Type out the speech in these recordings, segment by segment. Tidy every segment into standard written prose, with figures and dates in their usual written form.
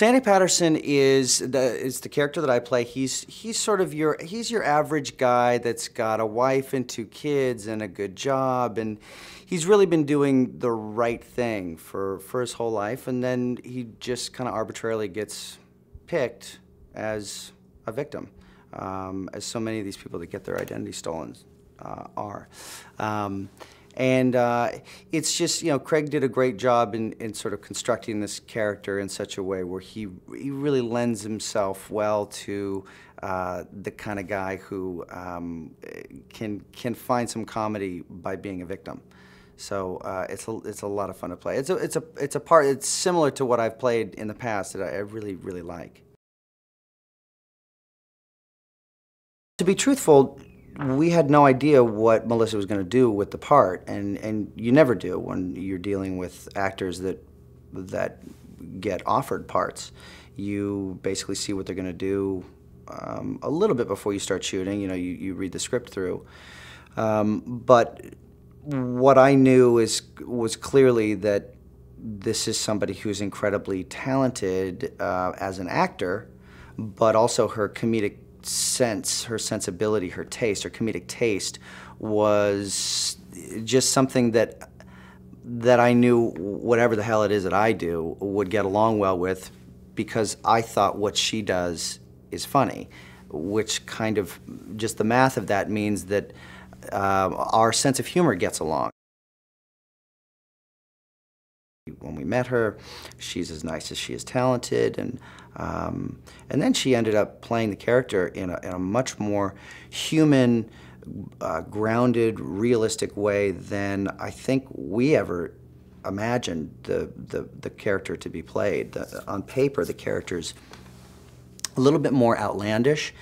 Sandy Patterson is the character that I play. He's sort of your average guy that's got a wife and 2 kids and a good job, and he's really been doing the right thing for his whole life, and then he just kind of arbitrarily gets picked as a victim, as so many of these people that get their identity stolen are. And it's just, Craig did a great job in sort of constructing this character in such a way where he really lends himself well to the kind of guy who can find some comedy by being a victim. So it's a lot of fun to play. It's a part. It's similar to what I've played in the past that I really like. To be truthful, we had no idea what Melissa was going to do with the part, and you never do when you're dealing with actors that get offered parts. You basically see what they're going to do a little bit before you start shooting. You read the script through, but what I knew was clearly that this is somebody who's incredibly talented as an actor, but also her comedic sense, her sensibility, her taste, her comedic taste was just something that I knew whatever the hell it is that I do would get along well with, because I thought what she does is funny, which kind of, just the math of that means that our sense of humor gets along. When we met her, she's as nice as she is talented, and then she ended up playing the character in a much more human, grounded, realistic way than I think we ever imagined the character to be played. On paper, the character's a little bit more outlandish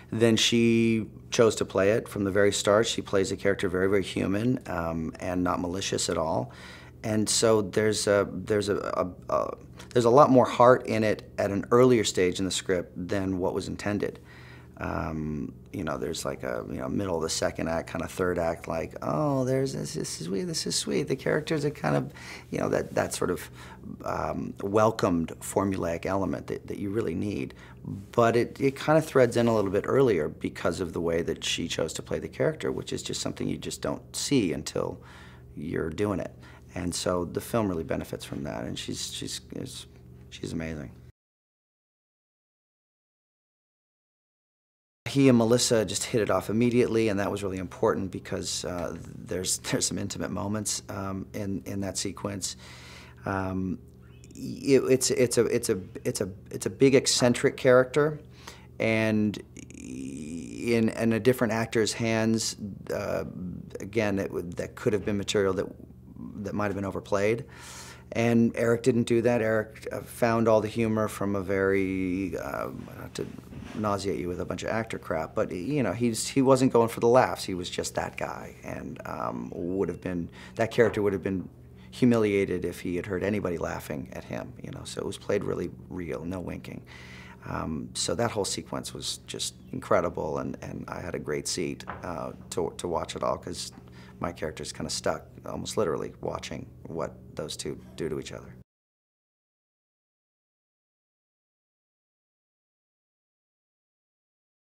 than she chose to play it. From the very start, she plays the character very human and not malicious at all. And so there's a lot more heart in it at an earlier stage in the script than what was intended. There's like a middle of the second act, kind of third act, like, oh, this is sweet. The characters are kind of, that sort of welcomed formulaic element that you really need. But it kind of threads in a little bit earlier because of the way that she chose to play the character, which is just something you just don't see until you're doing it. And so the film really benefits from that, and she's amazing. He and Melissa just hit it off immediately, and that was really important because there's some intimate moments in that sequence. It's a big eccentric character, and in a different actor's hands, again, that could have been material that might have been overplayed. And Eric didn't do that. Eric found all the humor from a very, not to nauseate you with a bunch of actor crap, but he wasn't going for the laughs. He was just that guy, and that character would have been humiliated if he had heard anybody laughing at him. So it was played really real, no winking. So that whole sequence was just incredible, and I had a great seat to watch it all, because my character's kind of stuck, almost literally, watching what those two do to each other.